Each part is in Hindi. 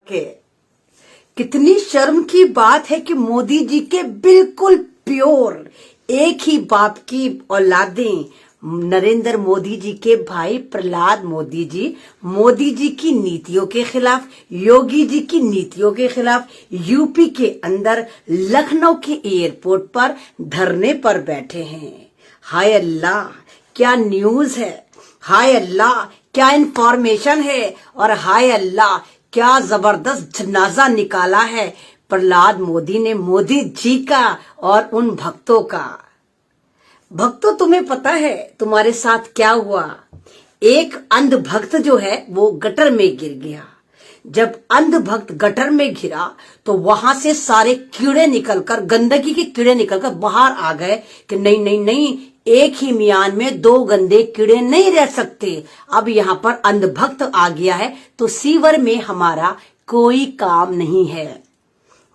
के कितनी शर्म की बात है कि मोदी जी के बिल्कुल प्योर एक ही बाप की औलादें नरेंद्र मोदी जी के भाई प्रहलाद मोदी जी की नीतियों के खिलाफ, योगी जी की नीतियों के खिलाफ यूपी के अंदर लखनऊ के एयरपोर्ट पर धरने पर बैठे हैं। हाय अल्लाह, क्या न्यूज है, हाय अल्लाह क्या इंफॉर्मेशन है, और हाय अल्लाह क्या जबरदस्त जनाजा निकाला है प्रहलाद मोदी ने मोदी जी का और उन भक्तों का। भक्तों, तुम्हें पता है तुम्हारे साथ क्या हुआ? एक अंध भक्त जो है वो गटर में गिर गया। जब अंध भक्त गटर में गिरा तो वहां से सारे कीड़े निकलकर, गंदगी के कीड़े निकलकर बाहर आ गए कि नहीं नहीं नहीं, एक ही मियान में दो गंदे कीड़े नहीं रह सकते। अब यहाँ पर अंध भक्त आ गया है तो सीवर में हमारा कोई काम नहीं है।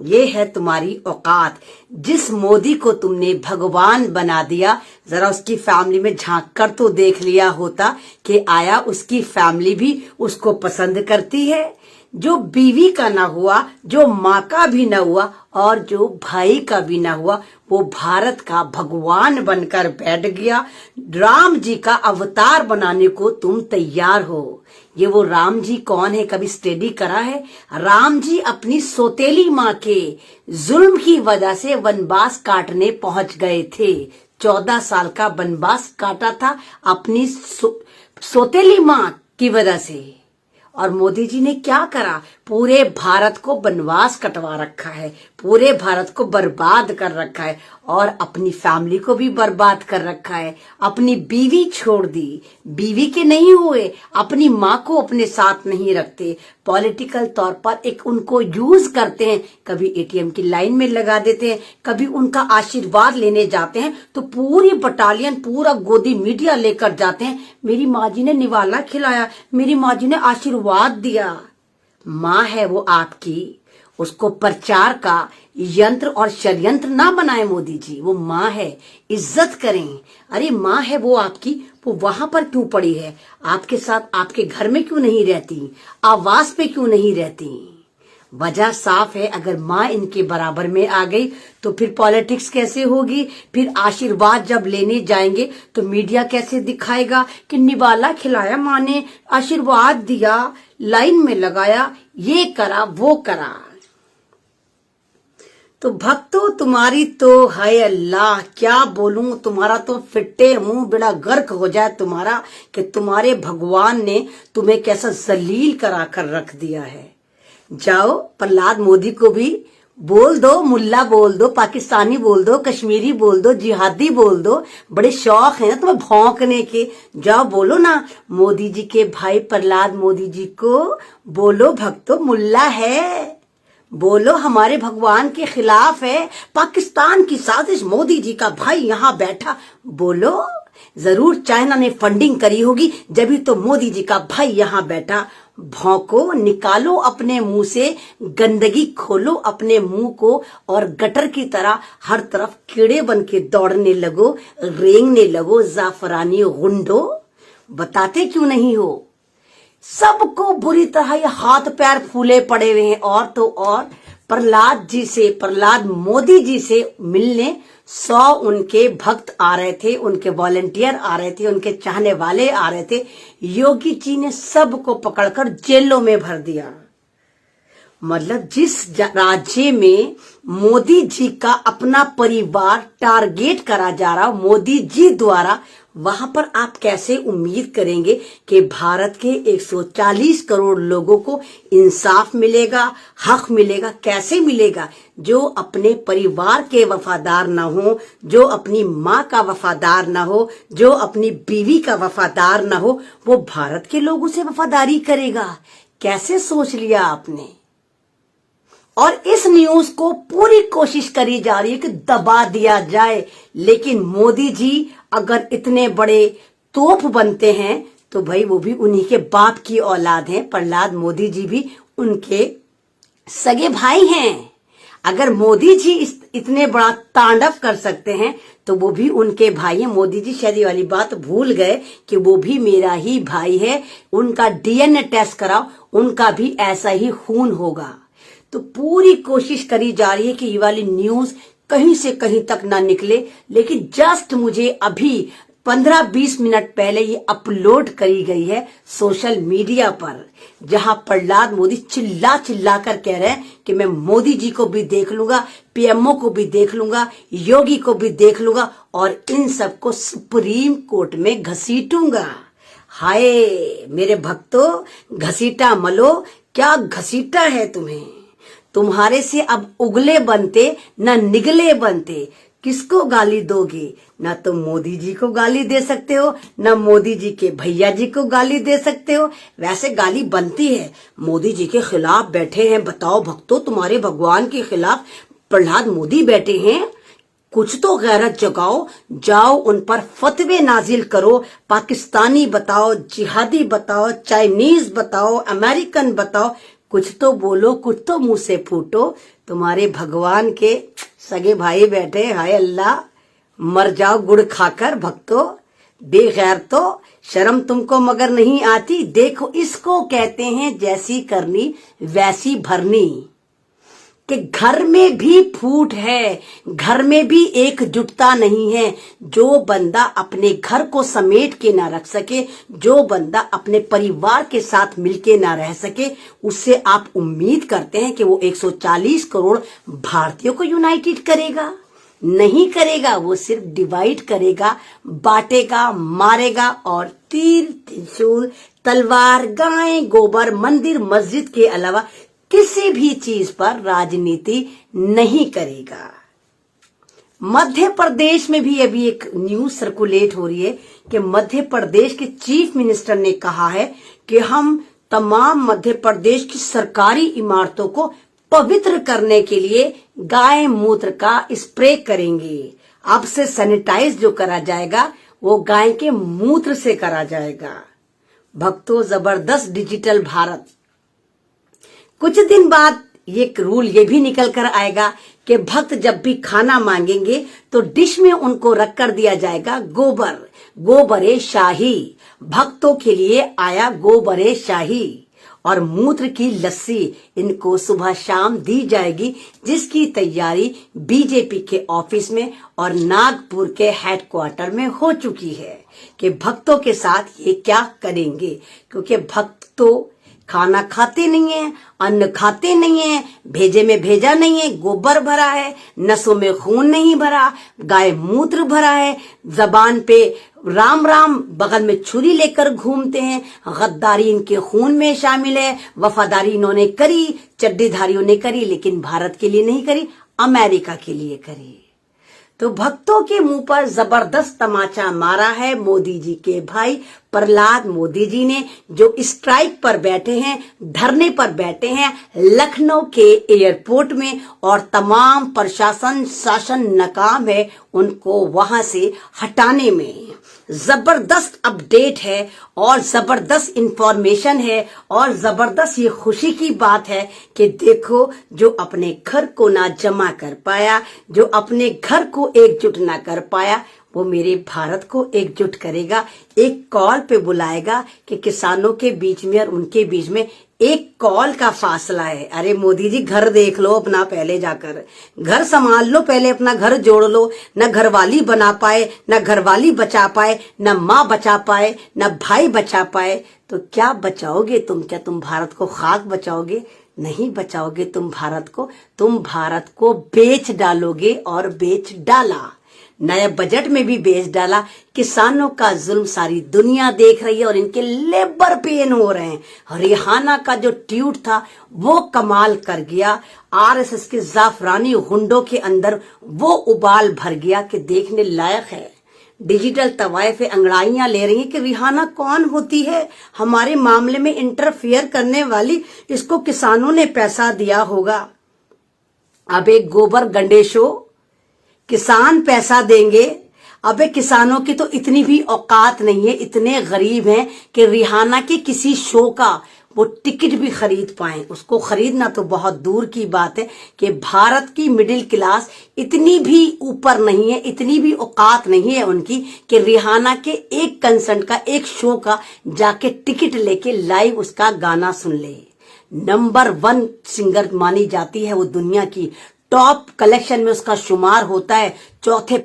ये है तुम्हारी औकात। जिस मोदी को तुमने भगवान बना दिया, जरा उसकी फैमिली में झांक कर तो देख लिया होता कि आया उसकी फैमिली भी उसको पसंद करती है। जो बीवी का ना हुआ, जो माँ का भी ना हुआ और जो भाई का भी ना हुआ, वो भारत का भगवान बनकर बैठ गया। राम जी का अवतार बनाने को तुम तैयार हो। ये वो राम जी कौन है, कभी स्टडी करा है? राम जी अपनी सौतेली माँ के जुल्म की वजह से वनवास काटने पहुंच गए थे। 14 साल का वनवास काटा था अपनी सौतेली माँ की वजह से। और मोदी जी ने क्या करा? पूरे भारत को वनवास कटवा रखा है, पूरे भारत को बर्बाद कर रखा है और अपनी फैमिली को भी बर्बाद कर रखा है। अपनी बीवी छोड़ दी, बीवी के नहीं हुए, अपनी माँ को अपने साथ नहीं रखते, पॉलिटिकल तौर पर एक उनको यूज करते हैं। कभी एटीएम की लाइन में लगा देते हैं, कभी उनका आशीर्वाद लेने जाते हैं तो पूरी बटालियन, पूरा गोदी मीडिया लेकर जाते हैं। मेरी माँ जी ने निवाला खिलाया, मेरी माँ जी ने आशीर्वाद दिया। माँ है वो आपकी, उसको प्रचार का यंत्र और षड्यंत्र ना बनाए मोदी जी। वो माँ है, इज्जत करें। अरे माँ है वो आपकी, वो वहां पर क्यों पड़ी है? आपके साथ आपके घर में क्यों नहीं रहती? आवास पे क्यों नहीं रहती? वजह साफ है, अगर माँ इनके बराबर में आ गई तो फिर पॉलिटिक्स कैसे होगी? फिर आशीर्वाद जब लेने जाएंगे तो मीडिया कैसे दिखाएगा कि निवाला खिलाया माँ ने, आशीर्वाद दिया, लाइन में लगाया, ये करा वो करा। तो भक्तों, तुम्हारी तो हाय अल्लाह क्या बोलूं, तुम्हारा तो फिट्टे मुंह बेड़ा गर्क हो जाए तुम्हारा कि तुम्हारे भगवान ने तुम्हें कैसा जलील करा कर रख दिया है। जाओ प्रहलाद मोदी को भी बोल दो, मुल्ला बोल दो, पाकिस्तानी बोल दो, कश्मीरी बोल दो, जिहादी बोल दो। बड़े शौक है ना तुम्हें भौंकने के। जाओ बोलो ना मोदी जी के भाई प्रहलाद मोदी जी को, बोलो भक्तों मुल्ला है, बोलो हमारे भगवान के खिलाफ है, पाकिस्तान की साजिश, मोदी जी का भाई यहाँ बैठा, बोलो। जरूर चाइना ने फंडिंग करी होगी, जब भी तो मोदी जी का भाई यहाँ बैठा। भौंको, निकालो अपने मुंह से गंदगी, खोलो अपने मुंह को और गटर की तरह हर तरफ कीड़े बन के दौड़ने लगो, रेंगने लगो। जाफरानी गुंडो, बताते क्यों नहीं हो? सबको बुरी तरह ये हाथ पैर फूले पड़े हुए हैं। और तो और प्रहलाद जी से, प्रहलाद मोदी जी से मिलने 100 उनके भक्त आ रहे थे, उनके वॉलेंटियर आ रहे थे, उनके चाहने वाले आ रहे थे। योगी जी ने सबको पकड़कर जेलों में भर दिया। मतलब जिस राज्य में मोदी जी का अपना परिवार टारगेट करा जा रहा मोदी जी द्वारा, वहां पर आप कैसे उम्मीद करेंगे कि भारत के 140 करोड़ लोगों को इंसाफ मिलेगा, हक मिलेगा? कैसे मिलेगा? जो अपने परिवार के वफादार ना हो, जो अपनी माँ का वफादार ना हो, जो अपनी बीवी का वफादार ना हो, वो भारत के लोगों से वफादारी करेगा? कैसे सोच लिया आपने? और इस न्यूज को पूरी कोशिश करी जा रही है कि दबा दिया जाए, लेकिन मोदी जी अगर इतने बड़े तोप बनते हैं तो भाई वो भी उन्हीं के बाप की औलाद हैं। प्रहलाद मोदी जी भी उनके सगे भाई हैं। अगर मोदी जी इतने बड़ा तांडव कर सकते हैं तो वो भी उनके भाई हैं। मोदी जी शायद ये वाली बात भूल गए कि वो भी मेरा ही भाई है। उनका डीएनए टेस्ट कराओ, उनका भी ऐसा ही खून होगा। तो पूरी कोशिश करी जा रही है कि ये वाली न्यूज कहीं से कहीं तक ना निकले, लेकिन जस्ट मुझे अभी 15-20 मिनट पहले ये अपलोड करी गई है सोशल मीडिया पर, जहां प्रहलाद मोदी चिल्ला चिल्ला कर कह रहे हैं कि मैं मोदी जी को भी देख लूंगा, पीएमओ को भी देख लूंगा, योगी को भी देख लूंगा और इन सबको सुप्रीम कोर्ट में घसीटूंगा। हाय मेरे भक्तों, घसीटा मलो, क्या घसीटा है तुम्हें? तुम्हारे से अब उगले बनते न निगले बनते। किसको गाली दोगे? ना तो मोदी जी को गाली दे सकते हो, ना मोदी जी के भैया जी को गाली दे सकते हो। वैसे गाली बनती है, मोदी जी के खिलाफ बैठे हैं। बताओ भक्तों, तुम्हारे भगवान के खिलाफ प्रहलाद मोदी बैठे हैं। कुछ तो गैरत जगाओ, जाओ उन पर फतवे नाजिल करो। पाकिस्तानी बताओ, जिहादी बताओ, चाइनीज बताओ, अमेरिकन बताओ, कुछ तो बोलो, कुछ तो मुंह से फूटो। तुम्हारे भगवान के सगे भाई बैठे, हाय अल्लाह, मर जाओ गुड़ खाकर भक्तों। बेगैर तो शर्म तुमको मगर नहीं आती। देखो, इसको कहते हैं जैसी करनी वैसी भरनी, कि घर में भी फूट है, घर में भी एकजुटता नहीं है। जो बंदा अपने घर को समेट के ना रख सके, जो बंदा अपने परिवार के साथ मिलके ना रह सके, उससे आप उम्मीद करते हैं कि वो 140 करोड़ भारतीयों को यूनाइटेड करेगा? नहीं करेगा। वो सिर्फ डिवाइड करेगा, बांटेगा, मारेगा और तीर त्रिशूल तलवार गाय गोबर मंदिर मस्जिद के अलावा किसी भी चीज पर राजनीति नहीं करेगा। मध्य प्रदेश में भी अभी एक न्यूज सर्कुलेट हो रही है कि मध्य प्रदेश के चीफ मिनिस्टर ने कहा है कि हम तमाम मध्य प्रदेश की सरकारी इमारतों को पवित्र करने के लिए गाय मूत्र का स्प्रे करेंगे। अब से सैनिटाइज जो करा जाएगा वो गाय के मूत्र से करा जाएगा। भक्तों, जबरदस्त डिजिटल भारत। कुछ दिन बाद ये रूल ये भी निकल कर आएगा कि भक्त जब भी खाना मांगेंगे तो डिश में उनको रख कर दिया जाएगा गोबर, गोबरे शाही। भक्तों के लिए आया गोबरे शाही और मूत्र की लस्सी इनको सुबह शाम दी जाएगी, जिसकी तैयारी बीजेपी के ऑफिस में और नागपुर के हेडक्वार्टर में हो चुकी है कि भक्तों के साथ ये क्या करेंगे। क्योंकि भक्त तो खाना खाते नहीं है, अन्न खाते नहीं है, भेजे में भेजा नहीं है, गोबर भरा है, नसों में खून नहीं भरा, गाय मूत्र भरा है, जबान पे राम राम, बगल में छुरी लेकर घूमते हैं। गद्दारी इनके खून में शामिल है। वफादारी इन्होंने करी, चड्डीधारियों ने करी, लेकिन भारत के लिए नहीं करी, अमेरिका के लिए करी। तो भक्तों के मुंह पर जबरदस्त तमाचा मारा है मोदी जी के भाई प्रहलाद मोदी जी ने, जो स्ट्राइक पर बैठे हैं, धरने पर बैठे हैं लखनऊ के एयरपोर्ट में, और तमाम प्रशासन शासन नाकाम है उनको वहां से हटाने में। जबरदस्त अपडेट है और जबरदस्त इंफॉर्मेशन है और जबरदस्त ये खुशी की बात है कि देखो, जो अपने घर को ना जमा कर पाया, जो अपने घर को एकजुट ना कर पाया, वो मेरे भारत को एकजुट करेगा। एक कॉल पे बुलाएगा कि किसानों के बीच में और उनके बीच में एक कॉल का फासला है। अरे मोदी जी, घर देख लो अपना, पहले जाकर घर संभाल लो, पहले अपना घर जोड़ लो। न घरवाली बना पाए, न घरवाली बचा पाए, न माँ बचा पाए, न भाई बचा पाए, तो क्या बचाओगे तुम? क्या तुम भारत को खाक बचाओगे? नहीं बचाओगे तुम भारत को। तुम भारत को बेच डालोगे और बेच डाला। नए बजट में भी बेच डाला। किसानों का जुल्म सारी दुनिया देख रही है और इनके लेबर पेन हो रहे हैं। हरियाणा का जो ट्वीट था वो कमाल कर गया। आरएसएस के जाफरानी गुंडों के अंदर वो उबाल भर गया कि देखने लायक है। डिजिटल तवायफे अंगड़ाइयां ले रही हैं कि रिहाना कौन होती है हमारे मामले में इंटरफियर करने वाली, इसको किसानों ने पैसा दिया होगा। अब एक गोबर गंडेशो, किसान पैसा देंगे। अबे किसानों की तो इतनी भी औकात नहीं है, इतने गरीब हैं कि रिहाना के किसी शो का वो टिकट भी खरीद पाए। उसको खरीदना तो बहुत दूर की बात है कि भारत की मिडिल क्लास इतनी भी ऊपर नहीं है, इतनी भी औकात नहीं है उनकी कि रिहाना के एक कंसर्ट का, एक शो का जाके टिकट लेके लाइव उसका गाना सुन ले। नंबर 1 सिंगर मानी जाती है वो, दुनिया की टॉप कलेक्शन में उसका शुमार होता है, चौथे